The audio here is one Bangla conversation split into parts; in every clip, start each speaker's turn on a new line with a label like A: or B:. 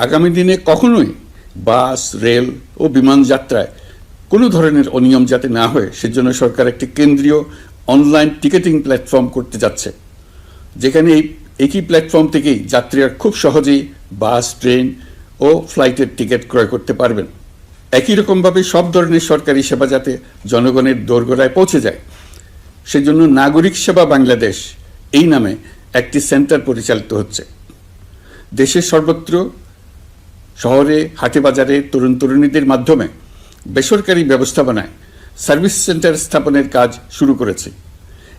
A: আগামী দিনে কখনোই বাস, রেল ও বিমান যাত্রায় কোনো ধরনের অনিয়ম যাতে না হয় সেজন্য সরকার একটি কেন্দ্রীয় অনলাইন টিকেটিং প্ল্যাটফর্ম করতে যাচ্ছে, যেখানে এই একই প্ল্যাটফর্ম থেকেই যাত্রীরা খুব সহজেই বাস, ট্রেন ও ফ্লাইটের টিকিট ক্রয় করতে পারবেন। একই রকমভাবে সব ধরনের সরকারি সেবা যাতে জনগণের দোরগোড়ায় পৌঁছে যায় সেজন্য নাগরিক সেবা বাংলাদেশ এই নামে একটি সেন্টার পরিচালিত হচ্ছে। দেশের সর্বত্র শহরে, হাটে বাজারে তরুণ তরুণীদের মাধ্যমে বেসরকারি ব্যবস্থাপনায় সার্ভিস সেন্টার স্থাপনের কাজ শুরু করেছে।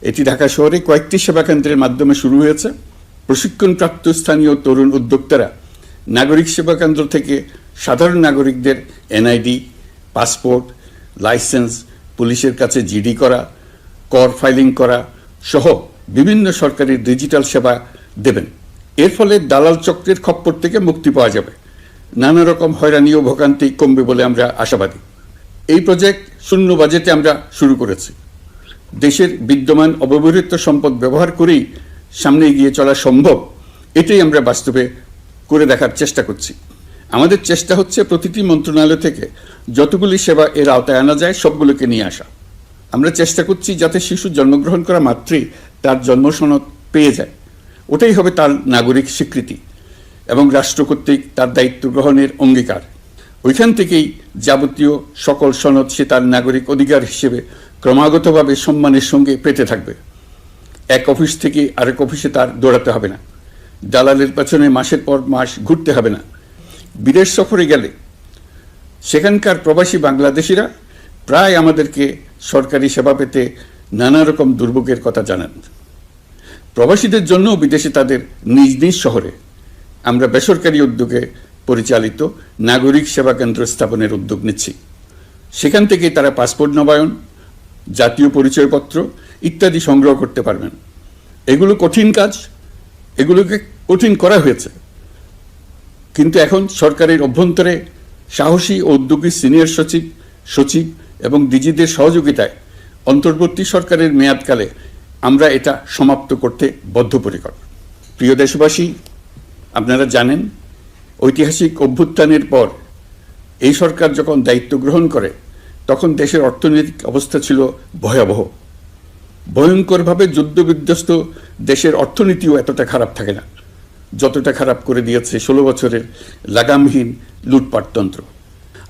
A: এটি ঢাকা শহরে কয়েকটি সেবা কেন্দ্রের মাধ্যমে শুরু হয়েছে। প্রশিক্ষণপ্রাপ্ত স্থানীয় তরুণ উদ্যোক্তারা নাগরিক সেবা কেন্দ্র থেকে সাধারণ নাগরিকদের এনআইডি, পাসপোর্ট, লাইসেন্স, পুলিশের কাছে জিডি করা, কর ফাইলিং করা সহ বিভিন্ন সরকারি ডিজিটাল সেবা দেবেন। এর ফলে দালাল চক্রের খপ্পর থেকে মুক্তি পাওয়া যাবে, নানা রকম হয়রানি ও ভোগান্তি কমবে বলে আমরা আশাবাদী। এই প্রজেক্ট শূন্য বাজেটে আমরা শুরু করেছি। দেশের বিদ্যমান অব্যবহৃত সম্পদ ব্যবহার করেই সামনে এগিয়ে চলা সম্ভব, এটাই আমরা বাস্তবে করে দেখার চেষ্টা করছি। আমাদের চেষ্টা হচ্ছে প্রতিটি মন্ত্রণালয় থেকে যতগুলি সেবা এর আওতায় আনা যায় সবগুলোকে নিয়ে আসা। আমরা চেষ্টা করছি যাতে শিশু জন্মগ্রহণ করা মাত্রই তার জন্ম সনদ পেয়ে যায়, ওটাই হবে তার নাগরিক স্বীকৃতি এবং রাষ্ট্র কর্তৃক তার দায়িত্ব গ্রহণের অঙ্গীকার। ওইখান থেকেই যাবতীয় সকল সনদ সে তার নাগরিক অধিকার হিসেবে ক্রমাগতভাবে সম্মানের সঙ্গে পেতে থাকবে। এক অফিস থেকে আরেক অফিসে তার দৌড়াতে হবে না, দালালের পেছনে মাসের পর মাস ঘুরতে হবে না। বিদেশ সফরে গেলে সেখানকার প্রবাসী বাংলাদেশিরা প্রায় আমাদেরকে সরকারি সেবা পেতে নানা রকম দুর্ভোগের কথা জানান। প্রবাসীদের জন্য বিদেশে তাদের নিজ নিজ শহরে আমরা বেসরকারি উদ্যোগে পরিচালিত নাগরিক সেবা কেন্দ্র স্থাপনের উদ্যোগ নিচ্ছি। সেখান থেকে তারা পাসপোর্ট নবায়ন, জাতীয় পরিচয়পত্র ইত্যাদি সংগ্রহ করতে পারবেন। এগুলো কঠিন কাজ, এগুলোকে কঠিন করা হয়েছে, কিন্তু এখন সরকারের অভ্যন্তরে সাহসী ও উদ্যোগী সিনিয়র সচিব এবং ডিজিদের সহযোগিতায় অন্তর্বর্তী সরকারের মেয়াদকালে আমরা এটা সমাপ্ত করতে বদ্ধপরিকর। প্রিয় দেশবাসী, আপনারা জানেন ঐতিহাসিক অভ্যুত্থানের পর এই সরকার যখন দায়িত্ব গ্রহণ করে তখন দেশের অর্থনৈতিক অবস্থা ছিল ভয়াবহ। ভয়ঙ্করভাবে যুদ্ধবিধ্বস্ত দেশের অর্থনীতিও এতটা খারাপ থাকে না যতটা খারাপ করে দিয়েছে 16 বছরের লাগামহীন লুটপাটতন্ত্র।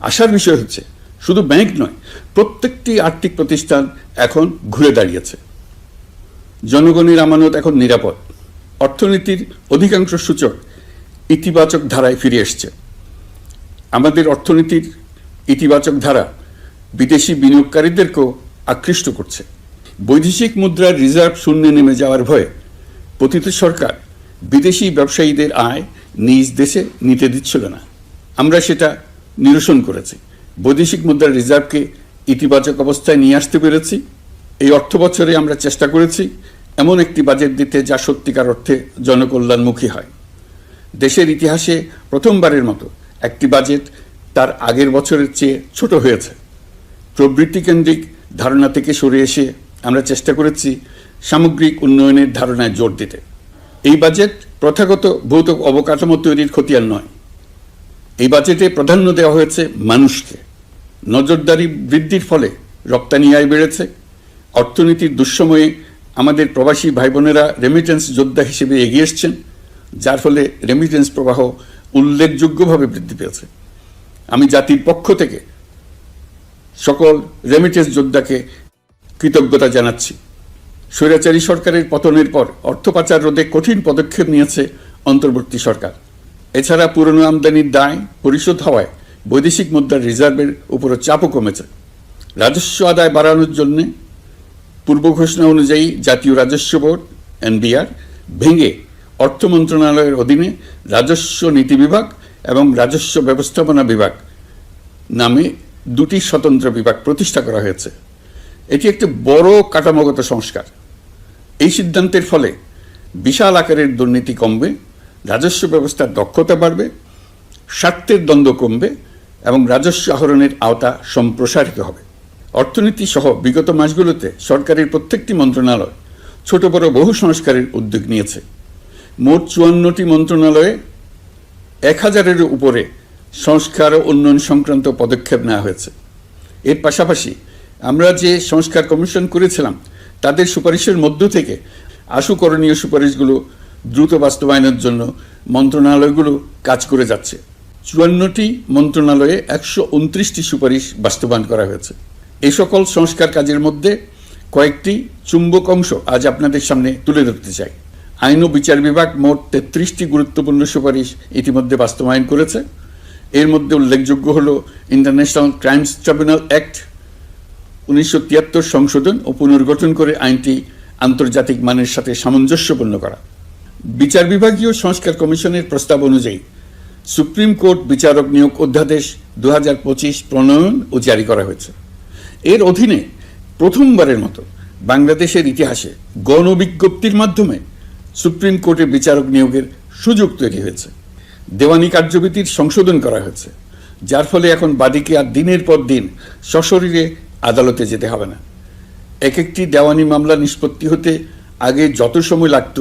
A: আশার বিষয় হচ্ছে শুধু ব্যাংক নয়, প্রত্যেকটি আর্থিক প্রতিষ্ঠান এখন ঘুরে দাঁড়িয়েছে। জনগণের আমানত এখন নিরাপদ। অর্থনীতির অধিকাংশ সূচক ইতিবাচক ধারায় ফিরে এসছে। আমাদের অর্থনীতির ইতিবাচক ধারা বিদেশি বিনিয়োগকারীদেরকেও আকৃষ্ট করছে। বৈদেশিক মুদ্রার রিজার্ভ শূন্যে নেমে যাওয়ার ভয়ে পতিত সরকার বিদেশি ব্যবসায়ীদের আয় নিজ দেশে নিতে দিচ্ছিল না। আমরা সেটা নিরসন করেছি, বৈদেশিক মুদ্রার রিজার্ভকে ইতিবাচক অবস্থায় নিয়ে আসতে পেরেছি। এই অর্থ বছরে আমরা চেষ্টা করেছি এমন একটি বাজেট দিতে যা সত্যিকার অর্থে জনকল্যাণমুখী হয়। দেশের ইতিহাসে প্রথমবারের মতো একটি বাজেট তার আগের বছরের চেয়ে ছোট হয়েছে। প্রবৃত্তি কেন্দ্রিক ধারণা থেকে সরে এসে আমরা চেষ্টা করেছি সামগ্রিক উন্নয়নের ধারণায় জোর দিতে। এই বাজেট প্রথাগত ভৌত অবকাঠামো তৈরির খতিয়ান নয়। এই বাজেটে প্রাধান্য দেওয়া হয়েছে মানুষকে। নজরদারি বৃদ্ধির ফলে রপ্তানি আয় বেড়েছে। অর্থনীতির দুঃসময়ে আমাদের প্রবাসী ভাই বোনেরা রেমিটেন্স যোদ্ধা হিসেবে এগিয়ে এসছেন, যার ফলে রেমিটেন্স প্রবাহ উল্লেখযোগ্যভাবে বৃদ্ধি পেয়েছে। আমি জাতির পক্ষ থেকে সকল রেমিটেন্স যোদ্ধাকে কৃতজ্ঞতা জানাচ্ছি। স্বৈরাচারী সরকারের পতনের পর অর্থ পাচার রোধে কঠিন পদক্ষেপ নিয়েছে অন্তর্বর্তী সরকার। এছাড়া পুরনো আমদানির দায় পরিশোধ হওয়ায় বৈদেশিক মুদ্রার রিজার্ভের উপরও চাপও কমেছে। রাজস্ব আদায় বাড়ানোর জন্য পূর্ব ঘোষণা অনুযায়ী জাতীয় রাজস্ব বোর্ড এনবিআর ভেঙে অর্থ মন্ত্রণালয়ের অধীনে রাজস্ব নীতি বিভাগ এবং রাজস্ব ব্যবস্থাপনা বিভাগ নামে দুটি স্বতন্ত্র বিভাগ প্রতিষ্ঠা করা হয়েছে। এটি একটি বড় কাঠামোগত সংস্কার। এই সিদ্ধান্তের ফলে বিশাল আকারের দুর্নীতি কমবে, রাজস্ব ব্যবস্থার দক্ষতা বাড়বে, স্বার্থের দ্বন্দ্ব কমবে এবং রাজস্ব আহরণের আওতা সম্প্রসারিত হবে। অর্থনীতি সহ বিগত মাসগুলোতে সরকারের প্রত্যেকটি মন্ত্রণালয় ছোট বড় বহু সংস্কারের উদ্যোগ নিয়েছে। মোট 54টি মন্ত্রণালয়ে 1000-এর উপরে সংস্কার ও উন্নয়ন সংক্রান্ত পদক্ষেপ নেওয়া হয়েছে। এর পাশাপাশি আমরা যে সংস্কার কমিশন করেছিলাম তাদের সুপারিশের মধ্য থেকে আশু করণীয় সুপারিশগুলো দ্রুত বাস্তবায়নের জন্য মন্ত্রণালয়গুলো কাজ করে যাচ্ছে। 54টি মন্ত্রণালয়ে 129টি সুপারিশ বাস্তবায়ন করা হয়েছে। এই সকল সংস্কার কাজের মধ্যে কয়েকটি চুম্বক অংশ আজ আপনাদের সামনে তুলে ধরতে চাই। আইন ও বিচার বিভাগ মোট 33টি গুরুত্বপূর্ণ সুপারিশ ইতিমধ্যে বাস্তবায়ন করেছে। এর মধ্যে উল্লেখযোগ্য হল ইন্টারন্যাশনাল ক্রাইমস ট্রাইব্যুনাল অ্যাক্ট 1973 সংশোধন ও পুনর্গঠন করে আইনটি আন্তর্জাতিক মানের সাথে সামঞ্জস্যপূর্ণ করা। বিচার বিভাগীয় সংস্কার কমিশনের প্রস্তাব অনুযায়ী সুপ্রিম কোর্ট বিচারক নিয়োগ অধ্যাদেশ 2025 প্রণয়ন ও জারি করা হয়েছে। এর অধীনে প্রথমবারের মতো বাংলাদেশের ইতিহাসে গণবিজ্ঞপ্তির মাধ্যমে সুপ্রিম কোর্টে বিচারক নিয়োগের সুযোগ তৈরি হয়েছে। দেওয়ানি কার্যবিধির সংশোধন করা হয়েছে, যার ফলে এখন বাদীকে আর দিনের পর দিন সশরীরে আদালতে যেতে হবে না। এক একটি দেওয়ানি মামলা নিষ্পত্তি হতে আগে যত সময় লাগত,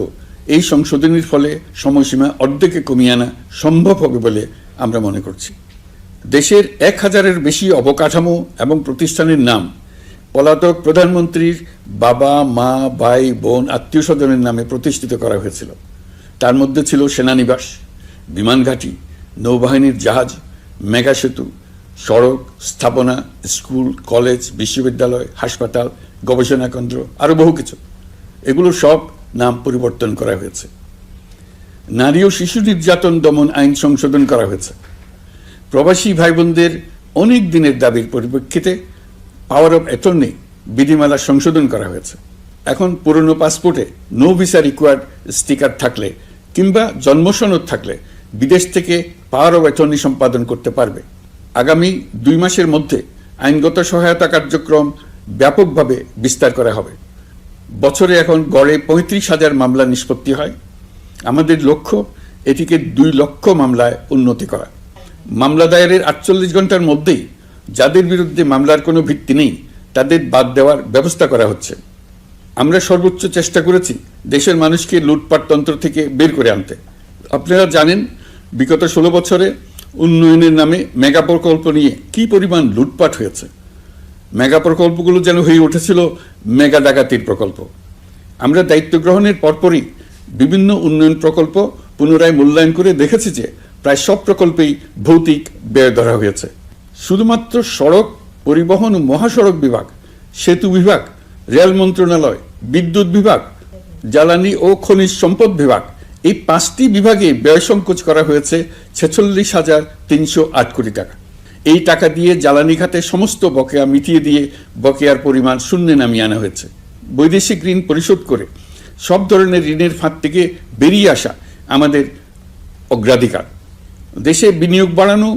A: এই সংশোধনীর ফলে সময়সীমা অর্ধেকে কমিয়ে আনা সম্ভব হবে বলে আমরা মনে করছি। দেশের 1000-এর বেশি অবকাঠামো এবং প্রতিষ্ঠানের নাম পলাতক প্রধানমন্ত্রীর বাবা, মা, ভাই, বোন, আত্মীয় স্বজনের নামে প্রতিষ্ঠিত করা হয়েছিল। তার মধ্যে ছিল সেনানিবাস, বিমান ঘাঁটি, নৌবাহিনীর জাহাজ, মেগা সেতু, সড়ক, স্থাপনা, স্কুল, কলেজ, বিশ্ববিদ্যালয়, হাসপাতাল, গবেষণা কেন্দ্র, আরও বহু কিছু। এগুলো সব নাম পরিবর্তন করা হয়েছে। নারী ও শিশু নির্যাতন দমন আইন সংশোধন করা হয়েছে। প্রবাসী ভাই বোনদের অনেক দিনের দাবির পরিপ্রেক্ষিতে পাওয়ার অফ অ্যাটর্নি বিধিমালা সংশোধন করা হয়েছে। এখন পুরনো পাসপোর্টে নো ভিসা রিকোয়ার্ড স্টিকার থাকলে কিংবা জন্মসনদ থাকলে বিদেশ থেকে পাওয়ার অফ অ্যাটর্নি সম্পাদন করতে পারবে। আগামী 2 মাসের মধ্যে আইনগত সহায়তা কার্যক্রম ব্যাপকভাবে বিস্তার করা হবে। বছরে এখন গড়ে 35,000 মামলা নিষ্পত্তি হয়। আমাদের লক্ষ্য এটিকে 2 লক্ষ মামলায় উন্নতি করা। মামলা দায়েরের 48 ঘন্টার মধ্যেই যাদের বিরুদ্ধে মামলার কোনো ভিত্তি নেই তাদের বাদ দেওয়ার ব্যবস্থা করা হচ্ছে। আমরা সর্বোচ্চ চেষ্টা করেছি দেশের মানুষকে লুটপাট তন্ত্র থেকে বের করে আনতে। আপনারা জানেন, বিগত 16 বছরে উন্নয়নের নামে মেগা প্রকল্প নিয়ে কি পরিমাণ লুটপাট হয়েছে। মেগা প্রকল্পগুলো যেন হয়ে উঠেছিল মেগা ডাকাতির প্রকল্প। আমরা দায়িত্ব গ্রহণের পরপরই বিভিন্ন উন্নয়ন প্রকল্প পুনরায় মূল্যায়ন করে দেখেছি যে প্রায় সব প্রকল্পেই ভৌতিক ব্যয় ধরা হয়েছে। শুধুমাত্র সড়ক পরিবহন ও মহাসড়ক বিভাগ, সেতু বিভাগ, রেল মন্ত্রণালয়, বিদ্যুৎ বিভাগ, জ্বালানি ও খনিজ সম্পদ বিভাগ, এই 5টি বিভাগে ব্যয় সংকোচ করা হয়েছে 46,308 কোটি টাকা। এই টাকা দিয়ে জ্বালানি খাতে সমস্ত বকেয়া মিটিয়ে দিয়ে বকেয়ার পরিমাণ শূন্যে নামিয়ে আনা হয়েছে। বৈদেশিক ঋণ পরিশোধ করে সব ধরনের ঋণের ফাঁদ থেকে বেরিয়ে আসা আমাদের অগ্রাধিকার। দেশে বিনিয়োগ বাড়ানো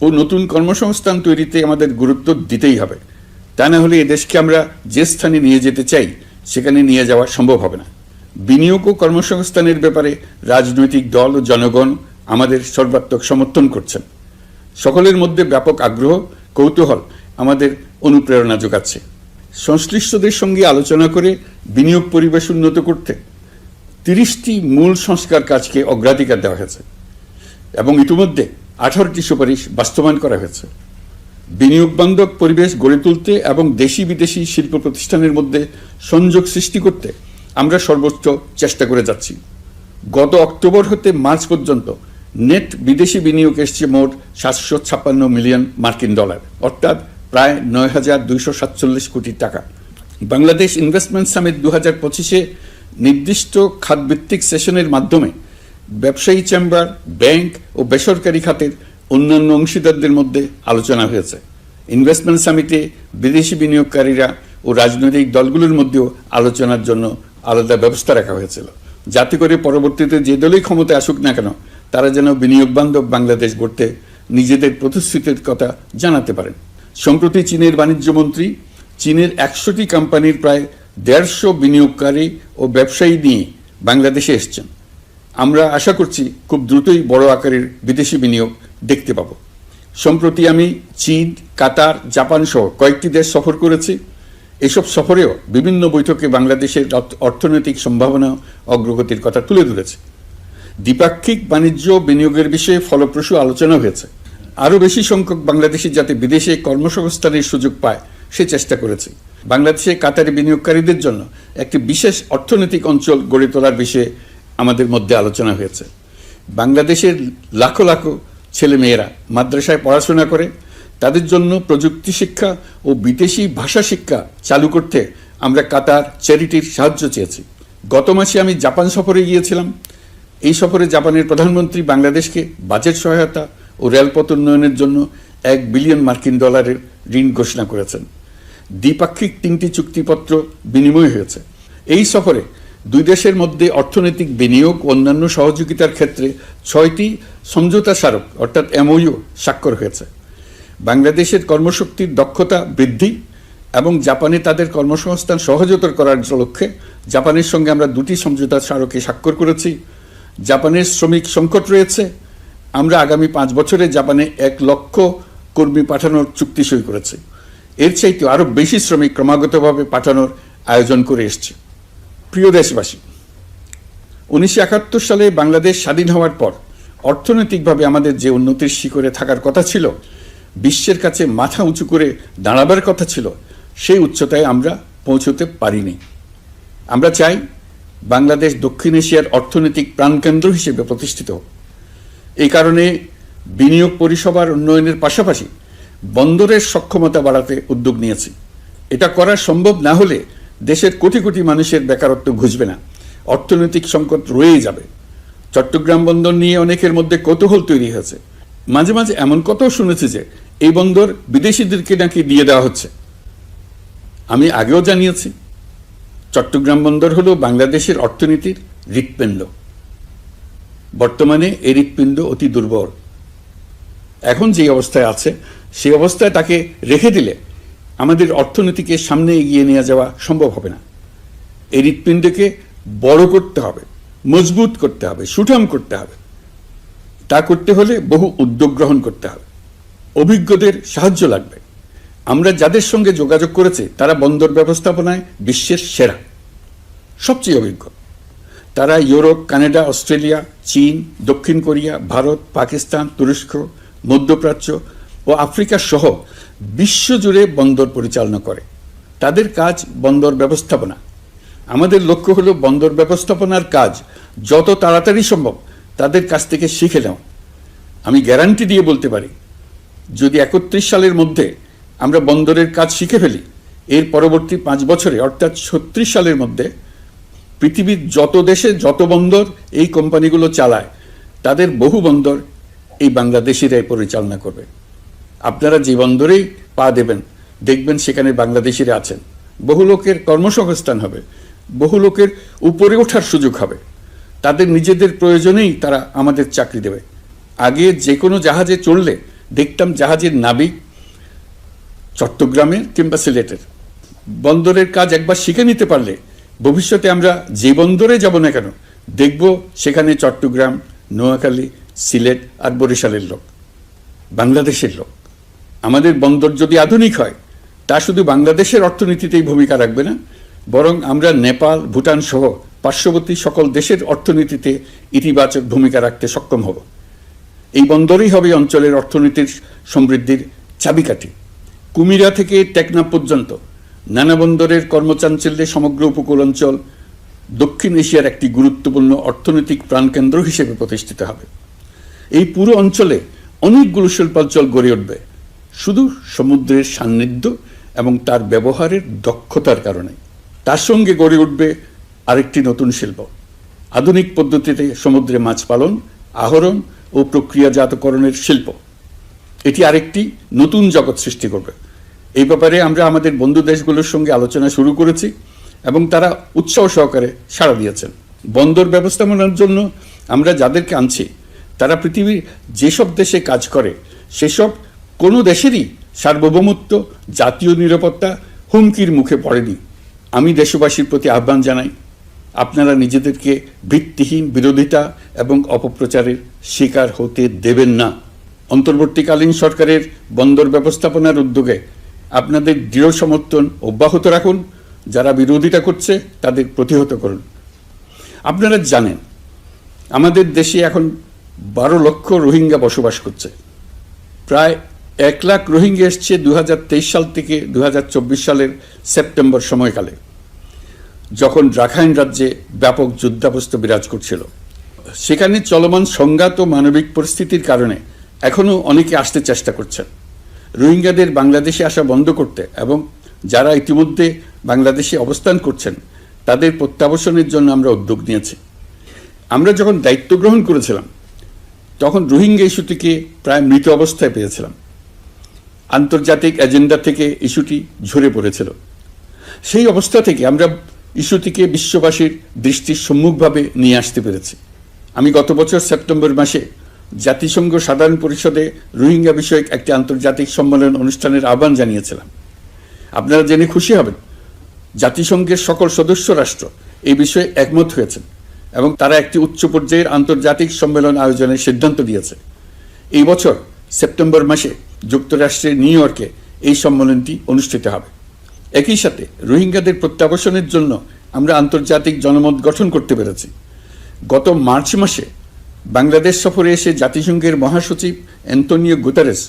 A: ও নতুন কর্মসংস্থান তৈরিতে আমাদের গুরুত্ব দিতেই হবে। তা না হলে এদেশকে আমরা যে স্থানে নিয়ে যেতে চাই সেখানে নিয়ে যাওয়া সম্ভব হবে না। বিনিয়োগ ও কর্মসংস্থানের ব্যাপারে রাজনৈতিক দল ও জনগণ আমাদের সর্বাত্মক সমর্থন করছেন। সকলের মধ্যে ব্যাপক আগ্রহ, কৌতূহল আমাদের অনুপ্রেরণা যোগাচ্ছে। সংশ্লিষ্টদের সঙ্গে আলোচনা করে বিনিয়োগ পরিবেশ উন্নত করতে 30টি মূল সংস্কার কাজকে অগ্রাধিকার দেওয়া হয়েছে এবং ইতিমধ্যে 18টি সুপারিশ বাস্তবায়ন করা হয়েছে। বিনিয়োগ বান্ধব পরিবেশ গড়ে তুলতে এবং দেশি বিদেশি শিল্প প্রতিষ্ঠানের মধ্যে সংযোগ সৃষ্টি করতে আমরা সর্বোচ্চ চেষ্টা করে যাচ্ছি। গত অক্টোবর হতে মার্চ পর্যন্ত নেট বিদেশি বিনিয়োগ এসছে মোট 756 মিলিয়ন মার্কিন ডলার, অর্থাৎ প্রায় 9,247 কোটি টাকা। বাংলাদেশ ইনভেস্টমেন্ট সামিট 2025-এ নির্দিষ্ট খাতভিত্তিক সেশনের মাধ্যমে ব্যবসায়ী চেম্বার, ব্যাংক ও বেসরকারি খাতের অন্যান্য অংশীদারদের মধ্যে আলোচনা হয়েছে। ইনভেস্টমেন্ট সামিটে বিদেশি বিনিয়োগকারীরা ও রাজনৈতিক দলগুলোর মধ্যেও আলোচনার জন্য আলাদা ব্যবস্থা রাখা হয়েছিল, যাতে করে পরবর্তীতে যে দলই ক্ষমতায় আসুক না কেন তারা যেন বিনিয়োগ বান্ধব বাংলাদেশ গড়তে নিজেদের প্রতিশ্রুতির কথা জানাতে পারেন। সম্প্রতি চীনের বাণিজ্য মন্ত্রী চীনের 100টি কোম্পানির প্রায় 150 বিনিয়োগকারী ও ব্যবসায়ী নিয়ে বাংলাদেশে এসছেন। আমরা আশা করছি খুব দ্রুতই বড় আকারের বিদেশি বিনিয়োগ দেখতে পাব। সম্প্রতি আমি চীন, কাতার, জাপান সহ কয়েকটি দেশ সফর করেছি। এসব সফরেও বিভিন্ন বৈঠকে বাংলাদেশের অর্থনৈতিক সম্ভাবনা অগ্রগতির কথা তুলে ধরেছে। দ্বিপাক্ষিক বাণিজ্য বিনিয়োগের বিষয়ে ফলপ্রসূ আলোচনা হয়েছে। আরও বেশি সংখ্যক বাংলাদেশি যাতে বিদেশে কর্মসংস্থানের সুযোগ পায় সে চেষ্টা করেছে। বাংলাদেশে কাতারি বিনিয়োগকারীদের জন্য একটি বিশেষ অর্থনৈতিক অঞ্চল গড়ে তোলার বিষয়ে আমাদের মধ্যে আলোচনা হয়েছে। বাংলাদেশের লাখো লাখো ছেলেমেয়েরা মাদ্রাসায় পড়াশোনা করে, তাদের জন্য প্রযুক্তি শিক্ষা ও বিদেশি ভাষা শিক্ষা চালু করতে আমরা কাতার চ্যারিটির সাহায্য চেয়েছি। গত মাসে আমি জাপান সফরে গিয়েছিলাম। এই সফরে জাপানের প্রধানমন্ত্রী বাংলাদেশকে বাজেট সহায়তা ও রেলপথ উন্নয়নের জন্য $1 বিলিয়ন ঋণ ঘোষণা করেছেন। দ্বিপাক্ষিক 3টি চুক্তিপত্র বিনিময় হয়েছে। এই সফরে দুই দেশের মধ্যে অর্থনৈতিক বিনিয়োগ ও অন্যান্য সহযোগিতার ক্ষেত্রে 6টি সমঝোতা স্মারক অর্থাৎ MOU স্বাক্ষর হয়েছে। বাংলাদেশের কর্মশক্তির দক্ষতা বৃদ্ধি এবং জাপানে তাদের কর্মসংস্থান সহজতর করার লক্ষ্যে জাপানের সঙ্গে আমরা 2টি সমঝোতা স্মারকে স্বাক্ষর করেছি। জাপানের শ্রমিক সংকট রয়েছে। আমরা আগামী 5 বছরে জাপানে 1 লক্ষ কর্মী পাঠানোর চুক্তি সই করেছি। এর চাইতে আরও বেশি শ্রমিক ক্রমাগতভাবে পাঠানোর আয়োজন করে এসছে। প্রিয় দেশবাসী, 1971 সালে বাংলাদেশ স্বাধীন হওয়ার পর অর্থনৈতিকভাবে আমাদের যে উন্নতির শিখরে থাকার কথা ছিল, বিশ্বের কাছে মাথা উঁচু করে দাঁড়াবার কথা ছিল, সেই উচ্চতায় আমরা পৌঁছতে পারিনি। আমরা চাই বাংলাদেশ দক্ষিণ এশিয়ার অর্থনৈতিক প্রাণকেন্দ্র হিসেবে প্রতিষ্ঠিত হোক। এই কারণে বিনিয়োগ পরিষেবার উন্নয়নের পাশাপাশি বন্দরের সক্ষমতা বাড়াতে উদ্যোগ নিয়েছি। এটা করা সম্ভব না হলে দেশের কোটি কোটি মানুষের বেকারত্ব ঘুচবে না, অর্থনৈতিক সংকট রয়েই যাবে। চট্টগ্রাম বন্দর নিয়ে অনেকের মধ্যে কৌতূহল তৈরি হয়েছে। মাঝে মাঝে এমন কথাও শুনেছি যে এই বন্দর বিদেশিদেরকে নাকি দিয়ে দেওয়া হচ্ছে। আমি আগেও জানিয়েছি, চট্টগ্রাম বন্দর হলো বাংলাদেশের অর্থনীতির হৃৎপিণ্ড। বর্তমানে এই হৃৎপিণ্ড অতি দুর্বল। এখন যে অবস্থায় আছে সেই অবস্থায় তাকে রেখে দিলে আমাদের অর্থনীতিকে সামনে এগিয়ে নিয়ে যাওয়া সম্ভব হবে না। এই হৃৎপিণ্ডকে বড় করতে হবে, মজবুত করতে হবে, সুঠাম করতে হবে। তা করতে হলে বহু উদ্যোগ গ্রহণ করতে হবে, অভিজ্ঞদের সাহায্য লাগবে। আমরা যাদের সঙ্গে যোগাযোগ করেছি তারা বন্দর ব্যবস্থাপনায় বিশ্বের সেরা, সবচেয়ে অভিজ্ঞ। তারা ইউরোপ, কানাডা, অস্ট্রেলিয়া, চীন, দক্ষিণ কোরিয়া, ভারত, পাকিস্তান, তুরস্ক, মধ্যপ্রাচ্য ও আফ্রিকা সহ বিশ্বজুড়ে বন্দর পরিচালনা করে। তাদের কাজ বন্দর ব্যবস্থাপনা। আমাদের লক্ষ্য হলো বন্দর ব্যবস্থাপনার কাজ যত তাড়াতাড়ি সম্ভব তাদের কাছ থেকে শিখে নেওয়া। আমি গ্যারান্টি দিয়ে বলতে পারি, যদি 31 সালের মধ্যে আমরা বন্দরের কাজ শিখে ফেলি, এর পরবর্তী 5 বছরে অর্থাৎ 36 সালের মধ্যে পৃথিবীর যত দেশে যত বন্দর এই কোম্পানিগুলো চালায় তাদের বহু বন্দর এই বাংলাদেশিরাই পরিচালনা করবে। আপনারা যে বন্দরেই পা দেবেন দেখবেন সেখানে বাংলাদেশিরা আছেন। বহু লোকের কর্মসংস্থান হবে, বহু লোকের উপরে ওঠার সুযোগ হবে। তাদের নিজেদের প্রয়োজনেই তারা আমাদের চাকরি দেবে। আগে যে কোনো জাহাজে চড়লে দেখতাম জাহাজের নাবিক চট্টগ্রামের কিংবা সিলেটের। বন্দরের কাজ একবার শিখে নিতে পারলে ভবিষ্যতে আমরা যে বন্দরে যাব না কেন দেখব সেখানে চট্টগ্রাম, নোয়াখালী, সিলেট আর বরিশালের লোক, বাংলাদেশের লোক। আমাদের বন্দর যদি আধুনিক হয় তা শুধু বাংলাদেশের অর্থনীতিতেই ভূমিকা রাখবে না, বরং আমরা নেপাল, ভুটান সহ পার্শ্ববর্তী সকল দেশের অর্থনীতিতে ইতিবাচক ভূমিকা রাখতে সক্ষম হব। এই বন্দরই হবে অঞ্চলের অর্থনীতির সমৃদ্ধির চাবিকাঠি। কুমিরা থেকে টেকনাফ পর্যন্ত নানা বন্দরের কর্মচাঞ্চল্যে সমগ্র উপকূল অঞ্চল দক্ষিণ এশিয়ার একটি গুরুত্বপূর্ণ অর্থনৈতিক প্রাণকেন্দ্র হিসেবে প্রতিষ্ঠিত হবে। এই পুরো অঞ্চলে অনেকগুলো শিল্পাঞ্চল গড়ে উঠবে শুধু সমুদ্রের সান্নিধ্য এবং তার ব্যবহারের দক্ষতার কারণে। তার সঙ্গে গড়ে উঠবে আরেকটি নতুন শিল্প, আধুনিক পদ্ধতিতে সমুদ্রে মাছ পালন, আহরণ ও প্রক্রিয়াজাতকরণের শিল্প। এটি আরেকটি নতুন জগৎ সৃষ্টি করবে। এই ব্যাপারে আমরা আমাদের বন্ধু দেশগুলোর সঙ্গে আলোচনা শুরু করেছি এবং তারা উৎসাহ সহকারে সাড়া দিয়েছেন। বন্দর ব্যবস্থাপনার জন্য আমরা যাদেরকে আনছি তারা পৃথিবীর যেসব দেশে কাজ করে সেসব কোনো দেশেরই সার্বভৌমত্ব, জাতীয় নিরাপত্তা হুমকির মুখে পড়েনি। আমি দেশবাসীর প্রতি আহ্বান জানাই, আপনারা নিজেদেরকে ভিত্তিহীন বিরোধিতা এবং অপপ্রচারের শিকার হতে দেবেন না। অন্তর্বর্তীকালীন সরকারের বন্দর ব্যবস্থাপনার উদ্যোগে আপনাদের দৃঢ় সমর্থন অব্যাহত রাখুন। যারা বিরোধিতা করছে তাদের প্রতিহত করুন। আপনারা জানেন আমাদের দেশে এখন 12 লক্ষ রোহিঙ্গা বসবাস করছে। প্রায় 1 লাখ রোহিঙ্গা এসছে 2023 সাল থেকে 2024 সালের সেপ্টেম্বর সময়কালে, যখন রাখাইন রাজ্যে ব্যাপক যুদ্ধাবস্থা বিরাজ করছিল। সেখানে চলমান সংঘাত ও মানবিক পরিস্থিতির কারণে এখনও অনেকে আসতে চেষ্টা করছেন। রোহিঙ্গাদের বাংলাদেশে আসা বন্ধ করতে এবং যারা ইতিমধ্যে বাংলাদেশে অবস্থান করছেন তাদের প্রত্যাবাসনের জন্য আমরা উদ্যোগ নিয়েছি। আমরা যখন দায়িত্ব গ্রহণ করেছিলাম তখন রোহিঙ্গা ইস্যুটিকে প্রায় মৃত অবস্থায় পেয়েছিলাম। আন্তর্জাতিক এজেন্ডা থেকে ইস্যুটি ঝরে পড়েছিল। সেই অবস্থা থেকে আমরা ইস্যুটিকে বিশ্ববাসীর দৃষ্টির সম্মুখভাবে নিয়ে আসতে পেরেছি। আমি গত বছর সেপ্টেম্বর মাসে জাতিসংঘ সাধারণ পরিষদে রোহিঙ্গা বিষয়ক একটি আন্তর্জাতিক সম্মেলন অনুষ্ঠানের আহ্বান জানিয়েছিলাম। আপনারা জেনে খুশি হবেন, জাতিসংঘের সকল সদস্য রাষ্ট্র এই বিষয়ে একমত হয়েছেন এবং তারা একটি উচ্চ পর্যায়ের আন্তর্জাতিক সম্মেলন আয়োজনের সিদ্ধান্ত নিয়েছে। এই বছর সেপ্টেম্বর মাসে যুক্তরাষ্ট্রের নিউ ইয়র্কে এই সম্মেলনটি অনুষ্ঠিত হবে। একই সাথে রোহিঙ্গাদের প্রত্যাবাসনের জন্য আমরা আন্তর্জাতিক জনমত গঠন করতে পেরেছি। গত মার্চ মাসে বাংলাদেশ সফরে এসে জাতিসংঘের মহাসচিব অ্যান্টোনিও গুতেরেস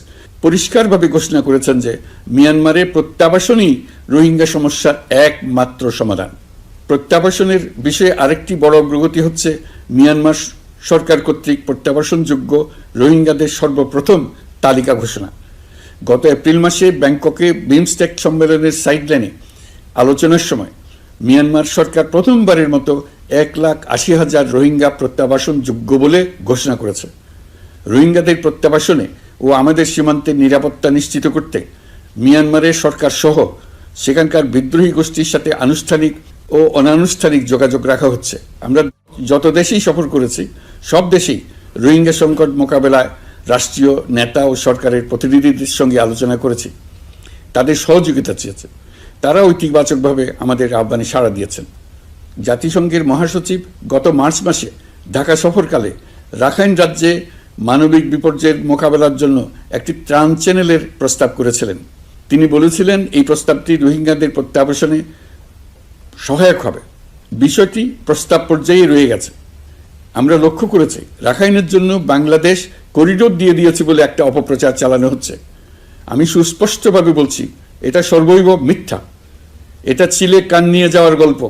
A: পরিষ্কারভাবে ঘোষণা করেছেন যে মিয়ানমারে প্রত্যাবাসনই রোহিঙ্গা সমস্যার একমাত্র সমাধান। প্রত্যাবাসনের বিষয়ে আরেকটি বড় অগ্রগতি হচ্ছে মিয়ানমার সরকার কর্তৃক প্রত্যাবাসনযোগ্য রোহিঙ্গাদের সর্বপ্রথম তালিকা ঘোষণা। গত এপ্রিল মাসে ব্যাংককে বিমস্টেক সম্মেলনের সাইডলাইনে আলোচনার সময় মিয়ানমার সরকার প্রথমবারের মতো 1,80,000 রোহিঙ্গা প্রত্যাবাসন যোগ্য বলে ঘোষণা করেছে। রোহিঙ্গাদের প্রত্যাবাসনে ও আমাদের সীমান্তের নিরাপত্তা নিশ্চিত করতে মিয়ানমারের সরকার সহ সেখানকার বিদ্রোহী গোষ্ঠীর সাথে আনুষ্ঠানিক ও অনানুষ্ঠানিক যোগাযোগ রাখা হচ্ছে। আমরা যত দেশেই সফর করেছি সব দেশেই রোহিঙ্গা সংকট মোকাবেলায় রাষ্ট্রীয় নেতা ও সরকারের প্রতিনিধিদের সঙ্গে আলোচনা করেছি, তাদের সহযোগিতা চেয়েছে। তারা ইতিবাচকভাবে আমাদের আহ্বানে সাড়া দিয়েছেন। জাতিসংঘের মহাসচিব গত মার্চ মাসে ঢাকা সফরকালে রাখাইন রাজ্যে মানবিক বিপর্যয়ের মোকাবেলার জন্য একটি ত্রাণ চ্যানেলের প্রস্তাব করেছিলেন। তিনি বলেছিলেন এই প্রস্তাবটি রোহিঙ্গাদের প্রত্যাবাসনে সহায়ক হবে। বিষয়টি প্রস্তাব পর্যায়ে রয়ে গেছে। আমরা লক্ষ্য করেছি রাখাইনের জন্য বাংলাদেশ করিডোর দিয়ে দিয়েছে বলে একটা অপপ্রচার চালানো হচ্ছে। আমি সুস্পষ্টভাবে বলছি, এটা সর্বৈব মিথ্যা। এটা চিলে কান নিয়ে যাওয়ার গল্প।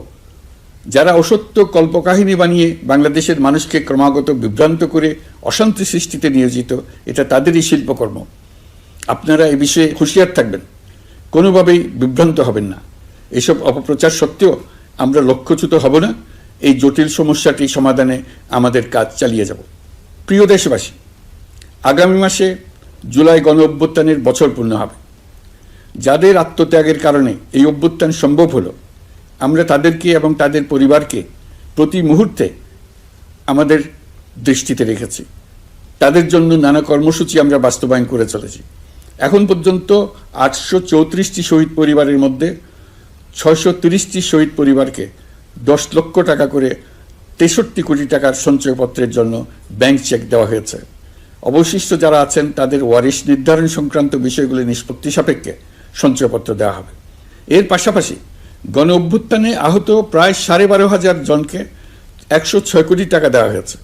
A: যারা অসত্য কল্পকাহিনী বানিয়ে বাংলাদেশের মানুষকে ক্রমাগত বিভ্রান্ত করে অশান্তি সৃষ্টিতে নিয়োজিত, এটা তাদেরই শিল্পকর্ম। আপনারা এ বিষয়ে হুঁশিয়ার থাকবেন, কোনোভাবেই বিভ্রান্ত হবেন না। এসব অপপ্রচার সত্ত্বেও আমরা লক্ষ্যচ্যুত হব না। এই জটিল সমস্যাটি সমাধানে আমাদের কাজ চালিয়ে যাব। প্রিয় দেশবাসী, আগামী মাসে জুলাই গণ অভ্যুত্থানের বছর পূর্ণ হবে। যাদের আত্মত্যাগের কারণে এই অভ্যুত্থান সম্ভব হলো, আমরা তাদেরকে এবং তাদের পরিবারকে প্রতি মুহূর্তে আমাদের দৃষ্টিতে রেখেছি। তাদের জন্য নানা কর্মসূচি আমরা বাস্তবায়ন করে চলেছি। এখন পর্যন্ত 834টি শহীদ পরিবারের মধ্যে 630টি শহীদ পরিবারকে 10 লক্ষ টাকা করে 63 কোটি টাকার সঞ্চয়পত্রের জন্য ব্যাংক চেক দেওয়া হয়েছে। অবশিষ্ট যারা আছেন তাদের ওয়ারিশ নির্ধারণ সংক্রান্ত বিষয়গুলি নিষ্পত্তি সাপেক্ষে সঞ্চয়পত্র দেওয়া হবে। এর পাশাপাশি গণ অভ্যুত্থানে আহত প্রায় 12,500 জনকে 106 কোটি টাকা দেওয়া হয়েছে।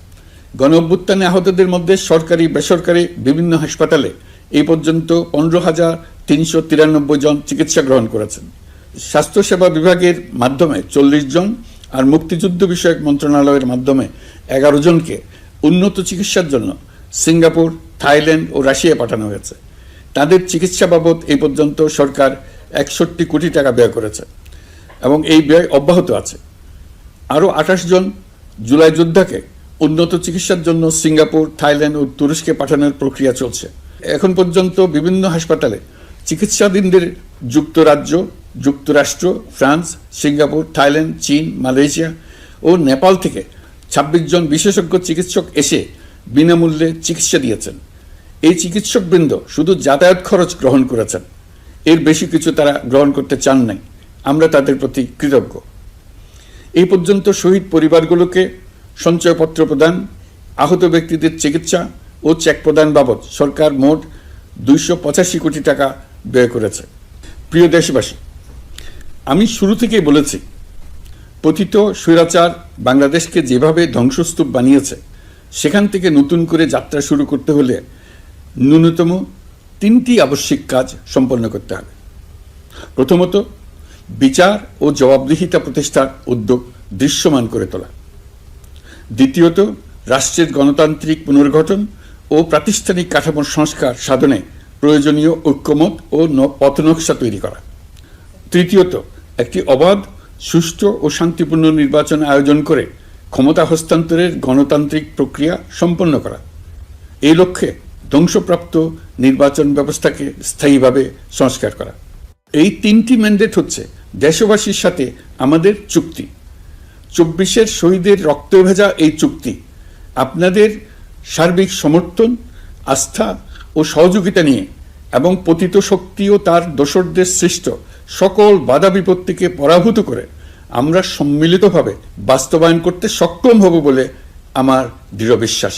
A: গণ অভ্যুত্থানে আহতদের মধ্যে সরকারি বেসরকারি বিভিন্ন হাসপাতালে এই পর্যন্ত 15,393 জন চিকিৎসা গ্রহণ করেছেন। স্বাস্থ্যসেবা বিভাগের মাধ্যমে 40 জন আর মুক্তিযুদ্ধ বিষয়ক মন্ত্রণালয়ের মাধ্যমে 11 জনকে উন্নত চিকিৎসার জন্য সিঙ্গাপুর, থাইল্যান্ড ও রাশিয়া পাঠানো হয়েছে। তাদের চিকিৎসা বাবদ এই পর্যন্ত সরকার 61 কোটি টাকা ব্যয় করেছে এবং এই ব্যয় অব্যাহত আছে। আরও 28 জন জুলাই যোদ্ধাকে উন্নত চিকিৎসার জন্য সিঙ্গাপুর, থাইল্যান্ড ও তুরস্কে পাঠানোর প্রক্রিয়া চলছে। এখন পর্যন্ত বিভিন্ন হাসপাতালে চিকিৎসাধীনদের যুক্তরাজ্য, যুক্তরাষ্ট্র, ফ্রান্স, সিঙ্গাপুর, থাইল্যান্ড, চীন, মালয়েশিয়া ও নেপাল থেকে 26 জন বিশেষজ্ঞ চিকিৎসক এসে বিনামূল্যে চিকিৎসা দিয়েছেন। এই চিকিৎসকবৃন্দ শুধু যাতায়াত খরচ গ্রহণ করেছেন, এর বেশি কিছু তারা গ্রহণ করতে চান নাই। আমরা তাদের প্রতি কৃতজ্ঞ। এই পর্যন্ত শহীদ পরিবারগুলোকে সঞ্চয়পত্র প্রদান, আহত ব্যক্তিদের চিকিৎসা ও চেক প্রদান বাবদ সরকার মোট 285 কোটি টাকা ব্যয় করেছে। প্রিয় দেশবাসী, আমি শুরু থেকেই বলেছি, পতিত স্বৈরাচার বাংলাদেশকে যেভাবে ধ্বংসস্তূপ বানিয়েছে সেখান থেকে নতুন করে যাত্রা শুরু করতে হলে ন্যূনতম 3টি আবশ্যিক কাজ সম্পন্ন করতে হবে। প্রথমত, বিচার ও জবাবদিহিতা প্রতিষ্ঠার উদ্যোগ দৃশ্যমান করে তোলা। দ্বিতীয়ত, রাষ্ট্রের গণতান্ত্রিক পুনর্গঠন ও প্রাতিষ্ঠানিক কাঠামোর সংস্কার সাধনে প্রয়োজনীয় ঐক্যমত ও পথনকশা তৈরি করা। তৃতীয়ত, একটি অবাধ, সুষ্ঠু ও শান্তিপূর্ণ নির্বাচন আয়োজন করে ক্ষমতা হস্তান্তরের গণতান্ত্রিক প্রক্রিয়া সম্পন্ন করা। এই লক্ষ্যে ধ্বংসপ্রাপ্ত নির্বাচন ব্যবস্থাকে স্থায়ীভাবে সংস্কার করা। এই 3টি ম্যান্ডেট হচ্ছে দেশবাসীর সাথে আমাদের চুক্তি। 24-এর শহীদের রক্তে ভেজা এই চুক্তি আপনাদের সার্বিক সমর্থন, আস্থা ও সহযোগিতা নিয়ে এবং পতিত শক্তি ও তার দোসরদের সৃষ্ট সকল বাধা বিপত্তিকে পরাভূত করে আমরা সম্মিলিতভাবে বাস্তবায়ন করতে সক্ষম হব বলে আমার দৃঢ় বিশ্বাস।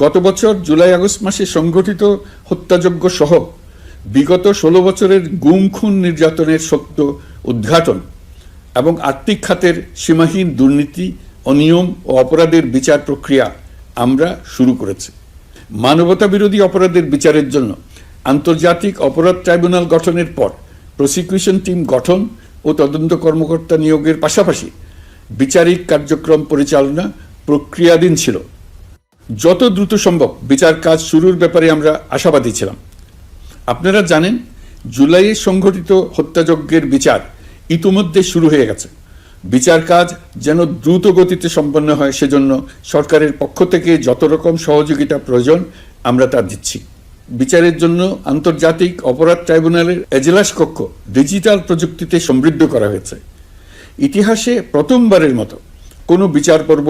A: গত বছর জুলাই-আগস্ট মাসে সংঘটিত হত্যাযজ্ঞ সহ বিগত 16 বছরের গুম খুন নির্যাতনের সত্য উদ্ঘাটন এবং আর্থিক খাতের সীমাহীন দুর্নীতি, অনিয়ম ও অপরাধের বিচার প্রক্রিয়া আমরা শুরু করেছি। মানবতা বিরোধী অপরাধের বিচারের জন্য আন্তর্জাতিক অপরাধ ট্রাইব্যুনাল গঠনের পর প্রসিকিউশন টিম গঠন ও তদন্ত কর্মকর্তা নিয়োগের পাশাপাশি বিচারিক কার্যক্রম পরিচালনা প্রক্রিয়াধীন ছিল। যত দ্রুত সম্ভব বিচার কাজ শুরুর ব্যাপারে আমরা আশাবাদী ছিলাম। আপনারা জানেন, জুলাইয়ে সংঘটিত হত্যাযজ্ঞের বিচার ইতিমধ্যে শুরু হয়ে গেছে। বিচার কাজ যেন দ্রুত গতিতে সম্পন্ন হয় সেজন্য সরকারের পক্ষ থেকে যত রকম সহযোগিতা প্রয়োজন আমরা তা দিচ্ছি। বিচারের জন্য আন্তর্জাতিক অপরাধ ট্রাইব্যুনালের এজলাস কক্ষ ডিজিটাল প্রযুক্তিতে সমৃদ্ধ করা হয়েছে। ইতিহাসে প্রথমবারের মতো কোনো বিচার পর্ব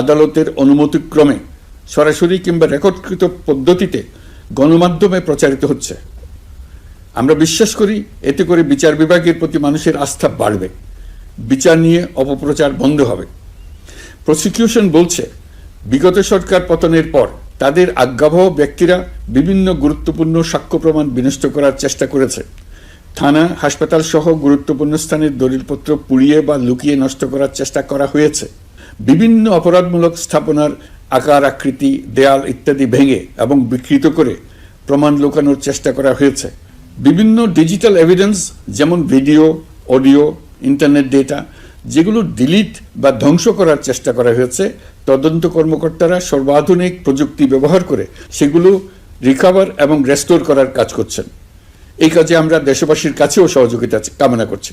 A: আদালতের অনুমতিক্রমে সরাসরি কিংবা রেকর্ডকৃত পদ্ধতিতে গণমাধ্যমে প্রচারিত হচ্ছে। আমরা বিশ্বাস করি এতে করে বিচার বিভাগের প্রতি মানুষের আস্থা বাড়বে, বিচার নিয়ে অপপ্রচার বন্ধ হবে। প্রসিকিউশন বলছে, বিগত সরকার পতনের পর তাদের আজ্ঞাবহ ব্যক্তিরা বিভিন্ন গুরুত্বপূর্ণ সাক্ষ্য প্রমাণ বিনষ্ট করার চেষ্টা করেছে। থানা, হাসপাতাল সহ গুরুত্বপূর্ণ স্থানের দলিলপত্র পুড়িয়ে বা লুকিয়ে নষ্ট করার চেষ্টা করা হয়েছে। বিভিন্ন অপরাধমূলক স্থাপনার আকার, আকৃতি, দেয়াল ইত্যাদি ভেঙে এবং বিকৃত করে প্রমাণ লুকানোর চেষ্টা করা হয়েছে। বিভিন্ন ডিজিটাল এভিডেন্স যেমন ভিডিও, অডিও, ইন্টারনেট ডেটা যেগুলো ডিলিট বা ধ্বংস করার চেষ্টা করা হয়েছে, তদন্ত কর্মকর্তারা সর্বাধুনিক প্রযুক্তি ব্যবহার করে সেগুলো রিকভার এবং রেস্টোর করার কাজ করছেন। এই কাজে আমরা দেশবাসীর কাছেও সহযোগিতা কামনা করছি।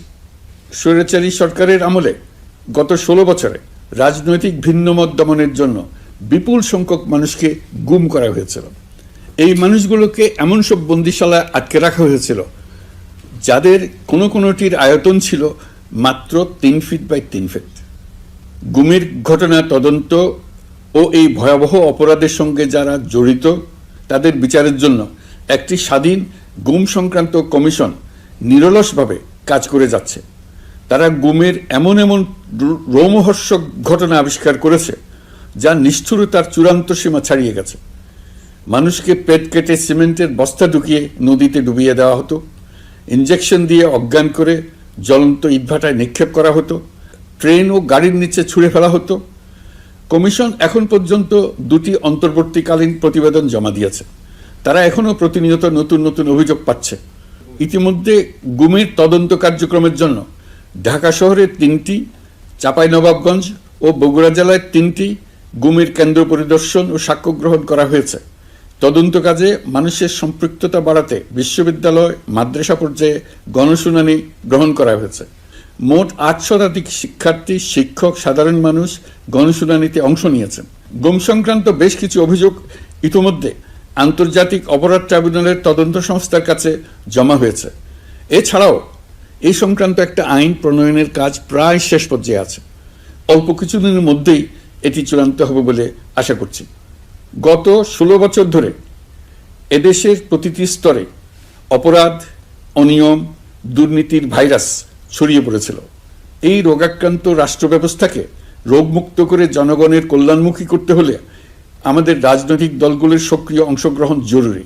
A: স্বৈরাচারী সরকারের আমলে গত 16 বছরে রাজনৈতিক ভিন্নমত দমনের জন্য বিপুল সংখ্যক মানুষকে গুম করা হয়েছিল। এই মানুষগুলোকে এমন সব বন্দিশালায় আটকে রাখা হয়েছিল যাদের কোনোটির আয়তন ছিল মাত্র 3 ফিট বাই 3 ফিট। গুমের ঘটনা তদন্ত ও এই ভয়াবহ অপরাধের সঙ্গে যারা জড়িত তাদের বিচারের জন্য একটি স্বাধীন গুম সংক্রান্ত কমিশন নিরলসভাবে কাজ করে যাচ্ছে। তারা গুমের এমন রোমহর্ষক ঘটনা আবিষ্কার করেছে যা নিষ্ঠুরতার চূড়ান্ত সীমা ছাড়িয়ে গেছে। মানুষকে পেট কেটে সিমেন্টের বস্তা ঢুকিয়ে নদীতে ডুবিয়ে দেওয়া হতো, ইনজেকশন দিয়ে অজ্ঞান করে জ্বলন্ত ইটভাটায় নিক্ষেপ করা হতো, ট্রেন ও গাড়ির নিচে ছুঁড়ে ফেলা হতো। কমিশন এখন পর্যন্ত 2টি অন্তর্বর্তীকালীন প্রতিবেদন জমা দিয়েছে। তারা এখনও প্রতিনিয়ত নতুন অভিযোগ পাচ্ছে। ইতিমধ্যে গুমের তদন্ত কার্যক্রমের জন্য ঢাকা শহরে 3টি, চাঁপাইনবাবগঞ্জ ও বগুড়া জেলায় 3টি গুমের কেন্দ্র পরিদর্শন ও সাক্ষ্য গ্রহণ করা হয়েছে। তদন্ত কাজে মানুষের সম্পৃক্ততা বাড়াতে বিশ্ববিদ্যালয়, মাদ্রাসা পর্যায়ে গণশুনানি গ্রহণ করা হয়েছে। মোট 8 শতাধিক শিক্ষার্থী, শিক্ষক, সাধারণ মানুষ গণশুনানিতে অংশ নিয়েছেন। গুম সংক্রান্ত বেশ কিছু অভিযোগ ইতিমধ্যে আন্তর্জাতিক অপরাধ ট্রাইব্যুনালের তদন্ত সংস্থার কাছে জমা হয়েছে। এছাড়াও এই সংক্রান্ত একটা আইন প্রণয়নের কাজ প্রায় শেষ পর্যায়ে আছে। অল্প কিছুদিনের মধ্যেই এটি চূড়ান্ত হবে বলে আশা করছি। গত 16 বছর ধরে এদেশের প্রতিটি স্তরে অপরাধ, অনিয়ম, দুর্নীতির ভাইরাস ছড়িয়ে পড়েছিল। এই রোগাক্রান্ত রাষ্ট্র ব্যবস্থাকে রোগমুক্ত করে জনগণের কল্যাণমুখী করতে হলে আমাদের রাজনৈতিক দলগুলোর সক্রিয় অংশগ্রহণ জরুরি।